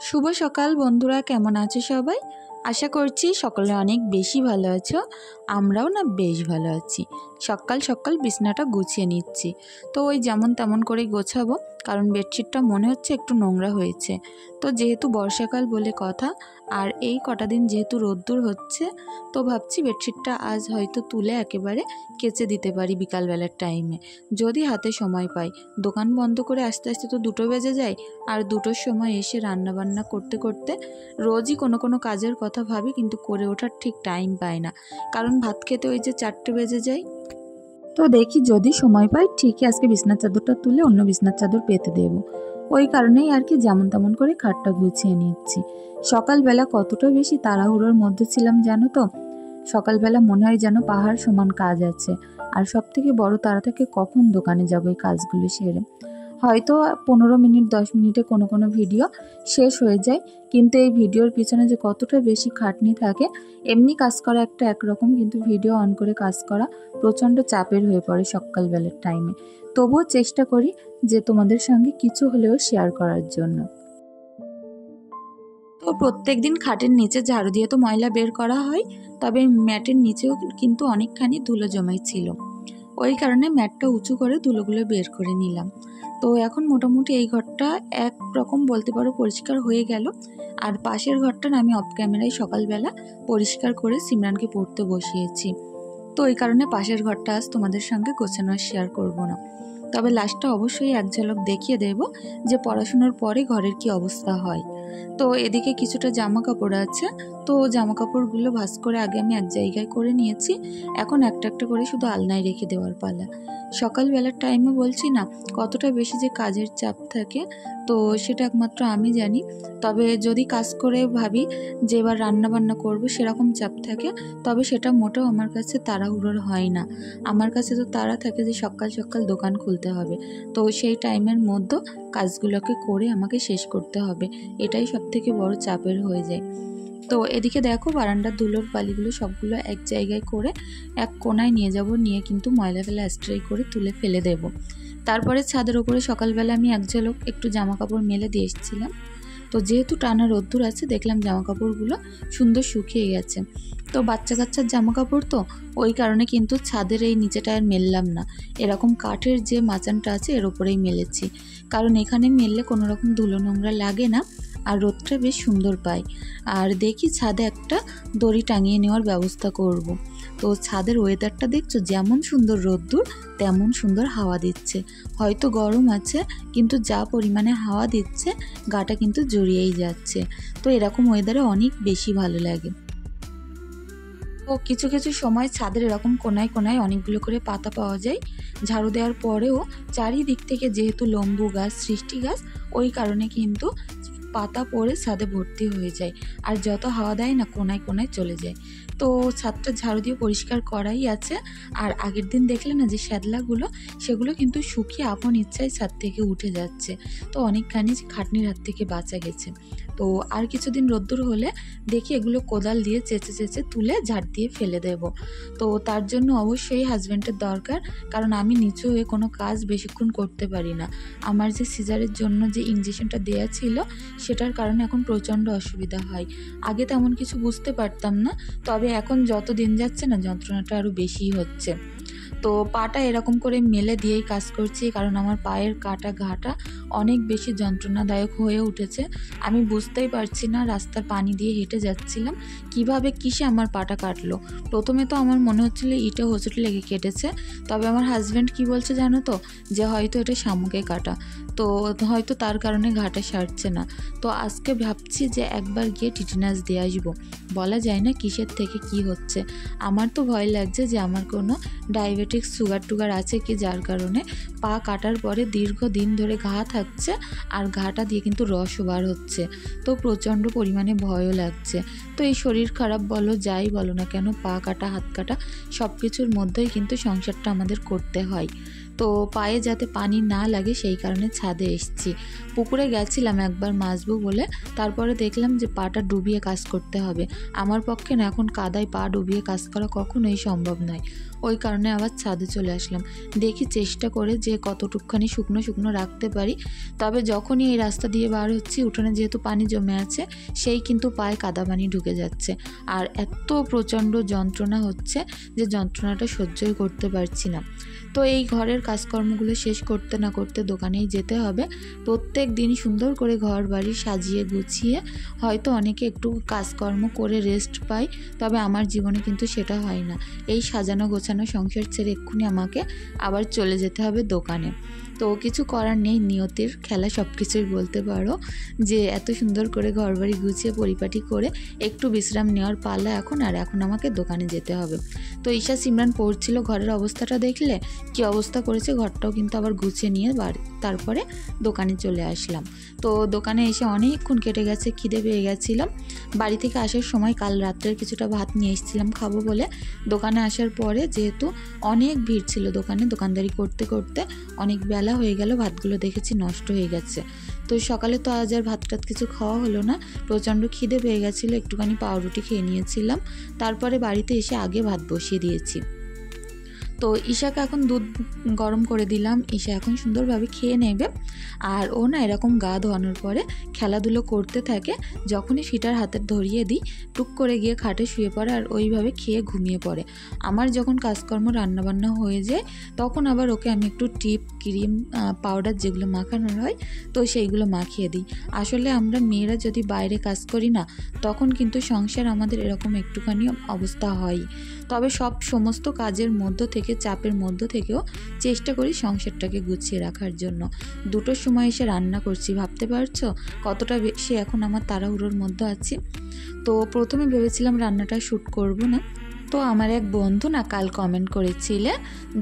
শুভ সকাল বন্ধুরা, কেমন আছো সবাই? আশা করছি সকলে অনেক বেশি ভালো আছো। আমরাও না বেশ ভালো আছি। সকাল সকাল বিছানাটা গুছিয়ে নিচ্ছি। তো ওই যেমন তেমন করে গোছাবো, কারণ বেডশিটটা মনে হচ্ছে একটু নোংরা হয়েছে। তো যেহেতু বর্ষাকাল বলে কথা, আর এই কটা দিন যেহেতু রোদ্দুর হচ্ছে, তো ভাবছি বেডশিটটা আজ হয়তো তুলে একেবারে কেচে দিতে পারি বিকালবেলার টাইমে, যদি হাতে সময় পাই। দোকান বন্ধ করে আস্তে আস্তে তো 2টো বেজে যায়, আর 2টোর সময় এসে রান্নাবান্না করতে করতে রোজই কোনো কাজের কথা ভাবি, কিন্তু করে ওঠার ঠিক টাইম পাই না, কারণ ভাত খেতে ওই যে 4টে বেজে যায়। তো দেখি যদি সময় পাই ঠিকই আজকে বিছনার চাদরটা তুলে অন্য বিছনার চাদর পেতে দেবো। ওই কারণেই আর কি যেমন তেমন করে খাটটা গুছিয়ে নিচ্ছি। সকালবেলা কতটা বেশি তাড়াহুড়োর মধ্যে ছিলাম জানো তো। সকালবেলা মনে হয় যেন পাহাড় সমান কাজ আছে, আর সব থেকে বড় তাড়া থাকে কখন দোকানে যাবো এই কাজগুলো সেরে। হয়তো 15 মিনিট 10 মিনিটে কোনো ভিডিও শেষ হয়ে যায়, কিন্তু এই ভিডিওর পিছনে যে কতটা বেশি খাটনি থাকে। এমনি কাজ করা একটা একরকম, কিন্তু ভিডিও অন করে কাজ করা প্রচণ্ড চাপের হয়ে পড়ে সকালবেলার টাইমে। তবুও চেষ্টা করি যে তোমাদের সঙ্গে কিছু হলেও শেয়ার করার জন্য। তো প্রত্যেক দিন খাটের নিচে ঝাড়ু দিয়ে তো ময়লা বের করা হয়, তবে ম্যাটের নিচেও কিন্তু অনেকখানি ধুলো জমাই ছিল। ওই কারণে ম্যাটটা উঁচু করে ধুলোগুলো বের করে নিলাম। তো এখন মোটামুটি এই ঘরটা একরকম বলতে পারো পরিষ্কার হয়ে গেল। আর পাশের ঘরটা আমি অফ ক্যামেরায় সকালবেলা পরিষ্কার করে সিমরানকে পড়তে বসিয়েছি। তো এই কারণে পাশের ঘরটা আজ তোমাদের সঙ্গে গোছানো শেয়ার করব না, তবে লাস্টটা অবশ্যই এক ঝলক দেখিয়ে দেব যে পড়াশোনার পরে ঘরের কি অবস্থা হয়। তো এদিকে কিছুটা জামা কাপড় আছে, তো জামা কাপড়গুলো ভাঁজ করে আগে আমি এক জায়গায় করে নিয়েছি। এখন একটা একটা করে শুধু আলনায় রেখে দেওয়ার পালা। সকালবেলার টাইমে বলছি না কতটা বেশি যে কাজের চাপ থাকে, তো সেটা একমাত্র আমি জানি। তবে যদি কাজ করে ভাবি যে এবার রান্না বান্না করবো সেরকম চাপ থাকে, তবে সেটা মোটেও আমার কাছে তাড়াহুড়োর হয় না। আমার কাছে তো তাড়া থাকে যে সকাল সকাল দোকান খুলতে হবে, তো সেই টাইমের মধ্যে কাজগুলোকে করে আমাকে শেষ করতে হবে। এটাই সবথেকে বড় চাপের হয়ে যায়। তো এদিকে দেখো বারান্দার ধুলোর বালিগুলো সবগুলো এক জায়গায় করে এক কোনায় নিয়ে যাব, নিয়ে কিন্তু ময়লা ফেলা স্ট্রে করে তুলে ফেলে দেব। তারপরে ছাদের ওপরে সকালবেলা আমি এক ঝলক একটু জামা কাপড় মেলে দিয়ে এসেছিলাম। তো যেহেতু টানা রোদ্দুর আছে, দেখলাম জামা কাপড়গুলো সুন্দর শুকিয়ে গেছে। তো বাচ্চা কাচ্চার জামা কাপড় তো, ওই কারণে কিন্তু ছাদের এই নিচেটা আর মেললাম না, এরকম কাঠের যে মাচানটা আছে এর ওপরেই মেলেছি। কারণ এখানে মেললে কোনো রকম ধুলো নোংরা লাগে না, আর রোদটা বেশ সুন্দর পাই। আর দেখি ছাদে একটা দড়ি টাঙিয়ে নেওয়ার ব্যবস্থা করব। তো ছাদের ওয়েদারটা দেখছো, যেমন সুন্দর রোদ্দুর তেমন সুন্দর হাওয়া দিচ্ছে। হয়তো গরম আছে, কিন্তু যা পরিমাণে হাওয়া দিচ্ছে গাটা কিন্তু জড়িয়েই যাচ্ছে। তো এরকম ওয়েদারে অনেক বেশি ভালো লাগে। তো কিছু কিছু সময় ছাদের এরকম কোনায় কোনায় অনেকগুলো করে পাতা পাওয়া যায়। ঝাড়ু দেওয়ার পরেও চারিদিক থেকে যেহেতু লম্বু গাছ, সৃষ্টি গাছ, ওই কারণে কিন্তু পাতা পড়ে ছাদে ভর্তি হয়ে যায়, আর যত হাওয়া দেয় না কোনায় কোনায় চলে যায়। তো ছাদটা ঝাড়ু দিয়ে পরিষ্কার করাই আছে। আর আগের দিন দেখলে না যে শ্যাদলাগুলো, সেগুলো কিন্তু শুকিয়ে আপন ইচ্ছায় ছাদ থেকে উঠে যাচ্ছে। তো অনেকখানি খাটনির হাত থেকে বাঁচা গেছে। তো আর কিছুদিন রোদ্দুর হলে দেখি এগুলো কোদাল দিয়ে চেঁচে চেঁচে তুলে ঝাড় দিয়ে ফেলে দেব। তো তার জন্য অবশ্যই হাজব্যান্ডের দরকার, কারণ আমি নিচু হয়ে কোনো কাজ বেশিক্ষণ করতে পারি না। আমার যে সিজারের জন্য যে ইঞ্জেকশনটা দেওয়া ছিল, সেটার কারণে এখন প্রচণ্ড অসুবিধা হয়। আগে তেমন কিছু বুঝতে পারতাম না, তবে এখন যত দিন যাচ্ছে না যন্ত্রণাটা আরও বেশি হচ্ছে। তো পাটা এরকম করে মেলে দিয়েই কাজ করছি, কারণ আমার পায়ের কাটা ঘাটা অনেক বেশি যন্ত্রণাদায়ক হয়ে উঠেছে। আমি বুঝতেই পারছি না, রাস্তার পানি দিয়ে হেঁটে যাচ্ছিলাম, কিভাবে কিসে আমার পাটা কাটলো। প্রথমে তো আমার মনে হচ্ছিল ইটে হোঁচট লেগে কেটেছে, তবে আমার হাজব্যান্ড কি বলছে জানো তো, যে হয়তো এটা শামুকে কাটা, তো হয়তো তার কারণে ঘাটা সারছে না। তো আজকে ভাবছি যে একবার গিয়ে টিটেনাস দিয়ে আসবো। বলা যায় না কিসের থেকে কি হচ্ছে। আমার তো ভয় লাগছে যে আমার কোনো ডায়াবেটিক্স, সুগার টুগার আছে কি, যার কারণে পা কাটার পরে দীর্ঘদিন ধরে ঘা থাকছে, আর ঘাটা দিয়ে কিন্তু রসও বার হচ্ছে। তো প্রচণ্ড পরিমাণে ভয়ও লাগছে। তো এই শরীর খারাপ বলো যাই বলো না কেন, পা কাটা হাত কাটা সব কিছুর মধ্যেই কিন্তু সংসারটা আমাদের করতে হয়। তো পায়ে যাতে পানি না লাগে সেই কারণে ছাদে এসেছি। পুকুরে গেছিলাম একবার মাছবো বলে, তারপরে দেখলাম যে পাটা ডুবিয়ে কাজ করতে হবে। আমার পক্ষে না এখন কাদায় পা ডুবিয়ে কাজ করা কখনোই সম্ভব নয়। ওই কারণে আবার ছাদে চলে আসলাম। দেখি চেষ্টা করে যে কতটুকখানি শুকনো শুকনো রাখতে পারি। তবে যখনই এই রাস্তা দিয়ে বার হচ্ছি, উঠোনে যেহেতু পানি জমে আছে, সেই কিন্তু পায়ে কাদা পানি ঢুকে যাচ্ছে। আর এত প্রচণ্ড যন্ত্রণা হচ্ছে যে যন্ত্রণাটা সহ্যই করতে পারছি না। তো এই ঘরের কাজকর্মগুলো শেষ করতে না করতে দোকানেই যেতে হবে। প্রত্যেক দিন সুন্দর করে ঘর বাড়ি সাজিয়ে গুছিয়ে হয়তো অনেকে একটু কাজকর্ম করে রেস্ট পায়, তবে আমার জীবনে কিন্তু সেটা হয় না। এই সাজানো গোছানো সংসার ছেড়ে এক্ষুনি আমাকে আবার চলে যেতে হবে দোকানে। তো কিছু করার নেই, নিয়তির খেলা সব কিছুই বলতে পারো। যে এত সুন্দর করে ঘরবাড়ি গুছিয়ে পরিপাটি করে একটু বিশ্রাম নেওয়ার পালা এখন, আর এখন আমাকে দোকানে যেতে হবে। তো ঈশা সিমরান পড়ছিল, ঘরের অবস্থাটা দেখলে কি অবস্থা করেছে, ঘরটাও কিন্তু আবার গুছিয়ে নিয়ে তারপরে দোকানে চলে আসলাম। তো দোকানে এসে অনেকক্ষণ কেটে গেছে, খিদে পেয়ে গেছিলাম। বাড়ি থেকে আসার সময় কাল রাত্রের কিছুটা ভাত নিয়ে এসেছিলাম খাবো বলে। দোকানে আসার পরে যেহেতু অনেক ভিড় ছিল দোকানে, দোকানদারি করতে করতে অনেক বেলা হয়ে গেল, ভাতগুলো দেখেছি নষ্ট হয়ে গেছে। তো সকালে তো আজ আর ভাত টাত কিছু খাওয়া হলো না, প্রচণ্ড খিদে পেয়ে গেছিলো, একটুখানি পাউরুটি খেয়ে নিয়েছিলাম। তারপরে বাড়িতে এসে আগে ভাত বসিয়ে দিয়েছি। তো ঈশাকে এখন দুধ গরম করে দিলাম, ঈশা এখন সুন্দরভাবে খেয়ে নেবে। আর ও না এরকম গা ধোয়ানোর পরে খেলাধুলো করতে থাকে। যখনই ফিটার হাতে ধরিয়ে দিই, টুক করে গিয়ে খাটে শুয়ে পড়ে আর ওইভাবে খেয়ে ঘুমিয়ে পড়ে। আমার যখন কাজকর্ম রান্নাবান্না হয়ে যায় তখন আবার ওকে আমি একটু টিপ, ক্রিম, পাউডার যেগুলো মাখানোর হয় তো সেইগুলো মাখিয়ে দিই। আসলে আমরা মেয়েরা যদি বাইরে কাজ করি না, তখন কিন্তু সংসার আমাদের এরকম একটুখানি অবস্থা হয়। তবে সমস্ত কাজের মধ্য থেকে, চাপের মধ্য থেকেও চেষ্টা করি সংসারটাকে গুছিয়ে রাখার জন্য। 2টোর সময় এসে রান্না করছি, ভাবতে পারছো কতটা বেশি এখন আমার তাড়াহুড়োর মধ্যে আছি। তো প্রথমে ভেবেছিলাম রান্নাটা শ্যুট করব না। তো আমার এক বন্ধু না কাল কমেন্ট করেছিলে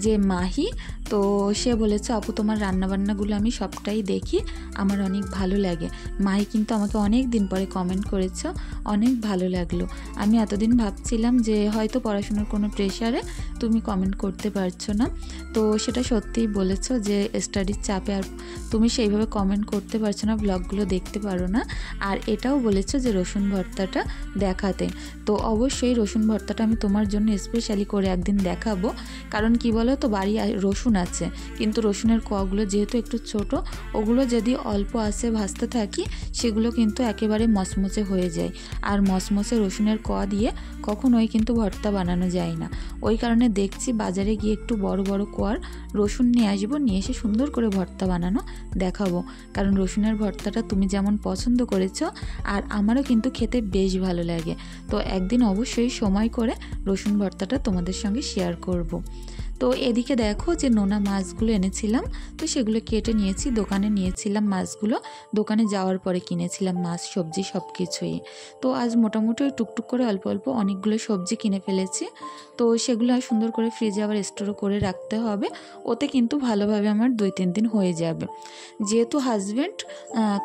যে মাহি, তো সে বলেছে আপু তোমার রান্নাবান্নাগুলো আমি সবটাই দেখি, আমার অনেক ভালো লাগে। মাহি কিন্তু আমাকে অনেক দিন পরে কমেন্ট করেছো, অনেক ভালো লাগলো। আমি এতদিন ভাবছিলাম যে হয়তো পড়াশোনার কোনো প্রেশারে তুমি কমেন্ট করতে পারছো না, তো সেটা সত্যিই বলেছো যে স্টাডির চাপে আর তুমি সেইভাবে কমেন্ট করতে পারছো না, ব্লগগুলো দেখতে পারো না। আর এটাও বলেছো যে রসুন ভর্তাটা দেখাতে, তো অবশ্যই রসুন ভর্তাটা আমি তোমার জন্য স্পেশালি করে একদিন দেখাবো। কারণ কি বলো তো, বাড়ি রসুন আছে কিন্তু রসুনের কোয়াগুলো যেহেতু একটু ছোট, ওগুলো যদি অল্প আছে ভাজতে থাকি সেগুলো কিন্তু একেবারে মচমচে হয়ে যায়। আর মচমচে রসুনের কোয়া দিয়ে কখনোই কিন্তু ভর্তা বানানো যায় না। ওই কারণে দেখছি বাজারে গিয়ে একটু বড় বড় কোয়ার রসুন নিয়ে আসবো, নিয়ে এসে সুন্দর করে ভর্তা বানানো দেখাবো। কারণ রসুনের ভর্তাটা তুমি যেমন পছন্দ করেছো আর আমারও কিন্তু খেতে বেশ ভালো লাগে। তো একদিন অবশ্যই সময় করে রসুন ভর্তাটা তোমাদের সঙ্গে শেয়ার করব। তো এদিকে দেখো যে নোনা মাছগুলো এনেছিলাম, তো সেগুলো কেটে নিয়েছি, দোকানে নিয়েছিলাম মাছগুলো, দোকানে যাওয়ার পরে কিনেছিলাম মাছ সবজি সব কিছুই। তো আজ মোটামুটি ওই টুকটুক করে অল্প অল্প অনেকগুলো সবজি কিনে ফেলেছি। তো সেগুলো আর সুন্দর করে ফ্রিজে আবার স্টোর করে রাখতে হবে, ওতে কিন্তু ভালোভাবে আমার 2-3 দিন হয়ে যাবে। যেহেতু হাজব্যান্ড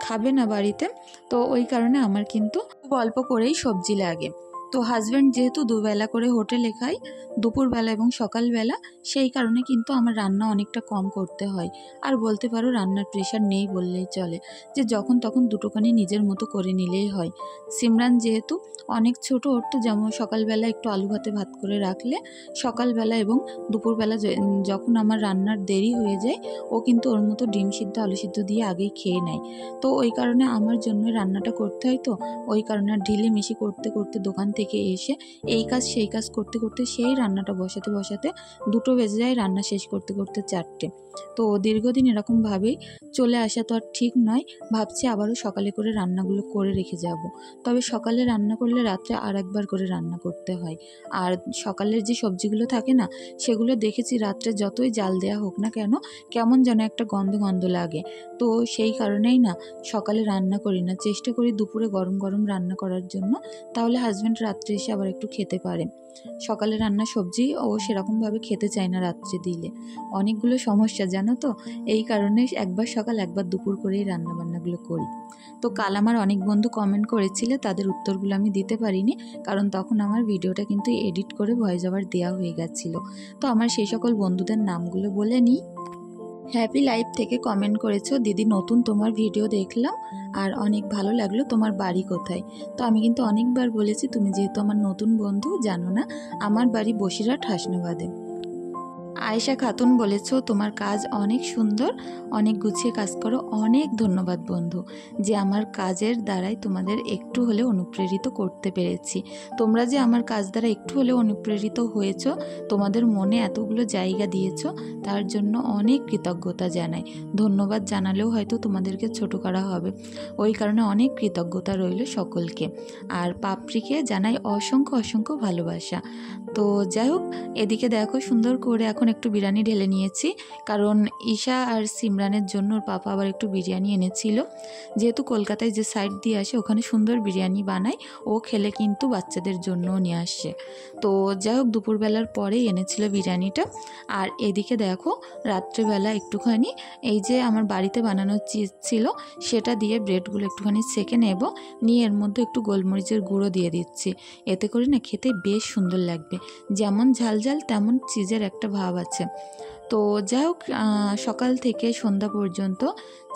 খাবে না বাড়িতে, তো ওই কারণে আমার কিন্তু খুব অল্প করেই সবজি লাগে। তো হাজব্যান্ড যেহেতু দুবেলা করে হোটেলে খায়, দুপুরবেলা এবং সকালবেলা, সেই কারণে কিন্তু আমার রান্না অনেকটা কম করতে হয়। আর বলতে পারো রান্নার প্রেশার নেই বললেই চলে, যে যখন তখন দুটোখানি নিজের মতো করে নিলেই হয়। সিমরান যেহেতু অনেক ছোট, ওর তো যেমন সকালবেলা একটু আলু ভাতে ভাত করে রাখলে সকালবেলা এবং দুপুরবেলা যখন আমার রান্নার দেরি হয়ে যায়, ও কিন্তু ওর মতো ডিম সিদ্ধ আলু সিদ্ধ দিয়ে আগেই খেয়ে নেয়। তো ওই কারণে আমার জন্য রান্নাটা করতে হয়, তো ওই কারণে ঢিলেমিশি করতে করতে দোকান থেকে এসে এই কাজ সেই কাজ করতে করতে সেই রান্নাটা বসাতে বসাতে 2টো বেজে যায়, রান্না শেষ করতে করতে 4টে। তো দীর্ঘদিন এরকমভাবেই চলে আসা তো আর ঠিক নয়। ভাবছি আবারও সকালে করে রান্নাগুলো করে রেখে যাব। তবে সকালে রান্না করলে রাত্রে আর একবার করে রান্না করতে হয়। আর সকালের যে সবজিগুলো থাকে না, সেগুলো দেখেছি রাত্রে যতই জাল দেওয়া হোক না কেন, কেমন যেন একটা গন্ধ গন্ধ লাগে। তো সেই কারণেই না সকালে রান্না করি না, চেষ্টা করি দুপুরে গরম গরম রান্না করার জন্য, তাহলে হাজব্যান্ড রাত্রে এসে আবার একটু খেতে পারে। সকালে রান্না সবজি ও সেরকমভাবে খেতে চায় না রাত্রে দিলে, অনেকগুলো সমস্যা জানো তো। এই কারণে একবার সকাল একবার দুপুর করেই রান্নাবান্নাগুলো করি। তো কাল আমার অনেক বন্ধু কমেন্ট করেছিলে, তাদের উত্তরগুলো আমি দিতে পারিনি, কারণ তখন আমার ভিডিওটা কিন্তু এডিট করে ভয়েস ওভার দেওয়া হয়ে গেছিলো। তো আমার সেই সকল বন্ধুদের নামগুলো বলে নিই। হ্যাপি লাইফ থেকে কমেন্ট করেছো, দিদি নতুন তোমার ভিডিও দেখলাম আর অনেক ভালো লাগলো, তোমার বাড়ি কোথায়? তো আমি কিন্তু অনেকবার বলেছি, তুমি যেহেতু আমার নতুন বন্ধু জানো না, আমার বাড়ি বসিরহাট হাসনাবাদে। আয়েশা খাতুন বলেছো, তোমার কাজ অনেক সুন্দর, অনেক গুছিয়ে কাজ করো। অনেক ধন্যবাদ বন্ধু, যে আমার কাজের দ্বারাই তোমাদের একটু হলে অনুপ্রেরিত করতে পেরেছি। তোমরা যে আমার কাজ দ্বারা একটু হলে অনুপ্রেরিত হয়েছো, তোমাদের মনে এতগুলো জায়গা দিয়েছো, তার জন্য অনেক কৃতজ্ঞতা জানাই। ধন্যবাদ জানালেও হয়তো তোমাদেরকে ছোট করা হবে, ওই কারণে অনেক কৃতজ্ঞতা রইল সকলকে। আর পাপড়িকে জানাই অসংখ্য অসংখ্য ভালোবাসা। তো যাই হোক, এদিকে দেখো সুন্দর করে এখন একটু বিরিয়ানি ঢেলে নিয়েছি, কারণ ঈশা আর সিমরানের জন্য ওর পাপা আবার একটু বিরিয়ানি এনেছিল। যেহেতু কলকাতায় যে সাইড দিয়ে আসে ওখানে সুন্দর বিরিয়ানি বানায়, ও খেলে কিন্তু বাচ্চাদের জন্যও নিয়ে আসছে। তো যাই হোক, দুপুরবেলার পরেই এনেছিল বিরিয়ানিটা। আর এদিকে দেখো রাত্রেবেলা একটুখানি এই যে আমার বাড়িতে বানানো চিজ ছিল সেটা দিয়ে ব্রেডগুলো একটুখানি সেঁকে নেব, নিয়ে এর মধ্যে একটু গোলমরিচের গুঁড়ো দিয়ে দিচ্ছি। এতে করে না খেতে বেশ সুন্দর লাগবে, যেমন ঝালঝাল তেমন চিজের একটা ভাব আছে। তো যাই হোক, সকাল থেকে সন্ধ্যা পর্যন্ত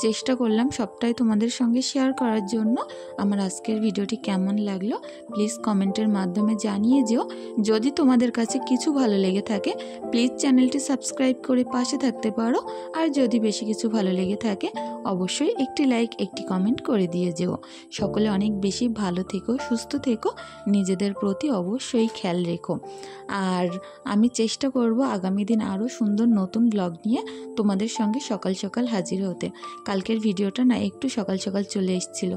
চেষ্টা করলাম সবটাই তোমাদের সঙ্গে শেয়ার করার জন্য। আমার আজকের ভিডিওটি কেমন লাগলো প্লিজ কমেন্টের মাধ্যমে জানিয়ে যেও। যদি তোমাদের কাছে কিছু ভালো লেগে থাকে প্লিজ চ্যানেলটি সাবস্ক্রাইব করে পাশে থাকতে পারো। আর যদি বেশি কিছু ভালো লেগে থাকে অবশ্যই একটি লাইক একটি কমেন্ট করে দিয়ে যেও। সকলে অনেক বেশি ভালো থেকো, সুস্থ থেকো, নিজেদের প্রতি অবশ্যই খেয়াল রেখো। আর আমি চেষ্টা করব আগামী দিন আরও সুন্দর নতুন ব্লগ নিয়ে তোমাদের সঙ্গে সকাল সকাল হাজির হতে। কালকের ভিডিওটা না একটু সকাল সকাল চলে এসেছিলো,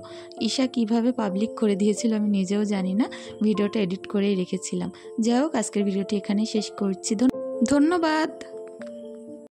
ঈশা কিভাবে পাবলিক করে দিয়েছিল আমি নিজেও জানি না, ভিডিওটা এডিট করেই রেখেছিলাম। যাই হোক, আজকের ভিডিওটি এখানেই শেষ করছি। ধন্যবাদ।